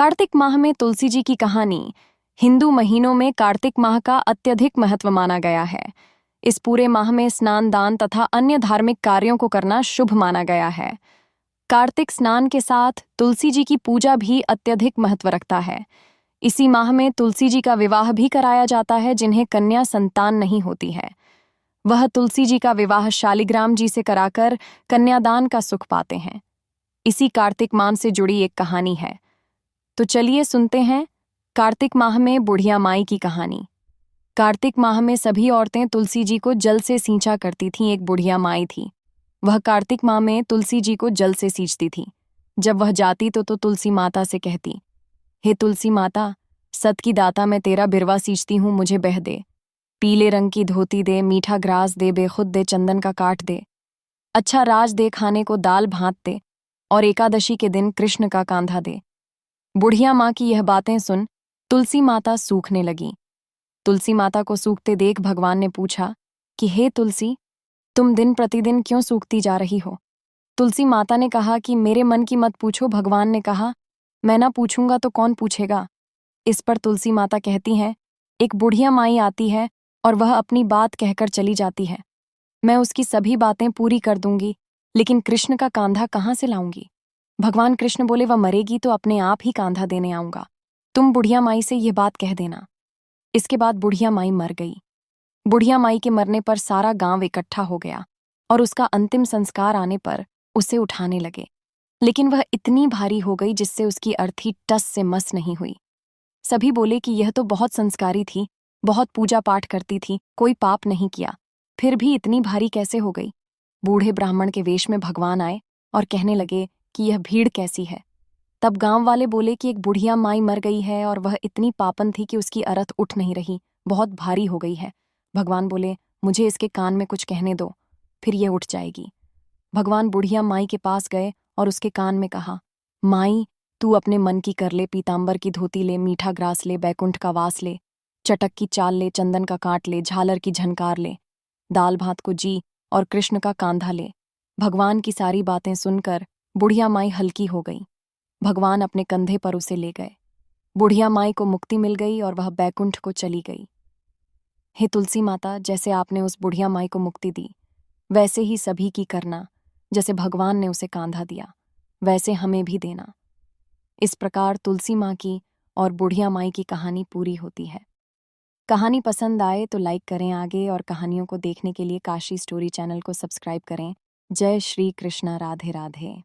कार्तिक माह में तुलसी जी की कहानी। हिंदू महीनों में कार्तिक माह का अत्यधिक महत्व माना गया है। इस पूरे माह में स्नान, दान तथा अन्य धार्मिक कार्यों को करना शुभ माना गया है। कार्तिक स्नान के साथ तुलसी जी की पूजा भी अत्यधिक महत्व रखता है। इसी माह में तुलसी जी का विवाह भी कराया जाता है जिन्हें कन्या संतान नहीं होती है। वह तुलसी जी का विवाह शालिग्राम जी से कराकर कन्यादान का सुख पाते हैं। इसी कार्तिक माह से जुड़ी एक कहानी है, तो चलिए सुनते हैं कार्तिक माह में बुढ़िया माई की कहानी। कार्तिक माह में सभी औरतें तुलसी जी को जल से सींचा करती थीं। एक बुढ़िया माई थी। वह कार्तिक माह में तुलसी जी को जल से सींचती थी। जब वह जाती तो तुलसी माता से कहती, हे तुलसी माता, सत की दाता, मैं तेरा बिरवा सींचती हूँ, मुझे बह दे। पीले रंग की धोती दे, मीठा ग्रास दे, बेखुद दे, चंदन का काट दे, अच्छा राज दे, खाने को दाल भात दे, और एकादशी के दिन कृष्ण का कांधा दे। बुढ़िया माँ की यह बातें सुन तुलसी माता सूखने लगी। तुलसी माता को सूखते देख भगवान ने पूछा कि हे तुलसी, तुम दिन प्रतिदिन क्यों सूखती जा रही हो? तुलसी माता ने कहा कि मेरे मन की मत पूछो। भगवान ने कहा, मैं ना पूछूंगा तो कौन पूछेगा? इस पर तुलसी माता कहती हैं, एक बुढ़िया माई आती है और वह अपनी बात कहकर चली जाती है। मैं उसकी सभी बातें पूरी कर दूंगी, लेकिन कृष्ण का कांधा कहाँ से लाऊंगी? भगवान कृष्ण बोले, वह मरेगी तो अपने आप ही कांधा देने आऊंगा। तुम बुढ़िया माई से यह बात कह देना। इसके बाद बुढ़िया माई मर गई। बुढ़िया माई के मरने पर सारा गांव इकट्ठा हो गया और उसका अंतिम संस्कार आने पर उसे उठाने लगे, लेकिन वह इतनी भारी हो गई जिससे उसकी अर्थी टस से मस नहीं हुई। सभी बोले कि यह तो बहुत संस्कारी थी, बहुत पूजा पाठ करती थी, कोई पाप नहीं किया, फिर भी इतनी भारी कैसे हो गई? बूढ़े ब्राह्मण के वेश में भगवान आए और कहने लगे कि यह भीड़ कैसी है। तब गांव वाले बोले कि एक बुढ़िया माई मर गई है और वह इतनी पापन थी कि उसकी अरथ उठ नहीं रही, बहुत भारी हो गई है। भगवान बोले, मुझे इसके कान में कुछ कहने दो, फिर यह उठ जाएगी। भगवान बुढ़िया माई के पास गए और उसके कान में कहा, माई, तू अपने मन की कर ले, पीतांबर की धोती ले, मीठा ग्रास ले, बैकुंठ का वास ले, चटक की चाल ले, चंदन का काट ले, झालर की झनकार ले, दाल भात को जी और कृष्ण का कांधा ले। भगवान की सारी बातें सुनकर बुढ़िया माई हल्की हो गई। भगवान अपने कंधे पर उसे ले गए। बुढ़िया माई को मुक्ति मिल गई और वह बैकुंठ को चली गई। हे तुलसी माता, जैसे आपने उस बुढ़िया माई को मुक्ति दी, वैसे ही सभी की करना। जैसे भगवान ने उसे कांधा दिया, वैसे हमें भी देना। इस प्रकार तुलसी माँ की और बुढ़िया माई की कहानी पूरी होती है। कहानी पसंद आए तो लाइक करें आगे, और कहानियों को देखने के लिए काशी स्टोरी चैनल को सब्सक्राइब करें। जय श्री कृष्णा, राधे राधे।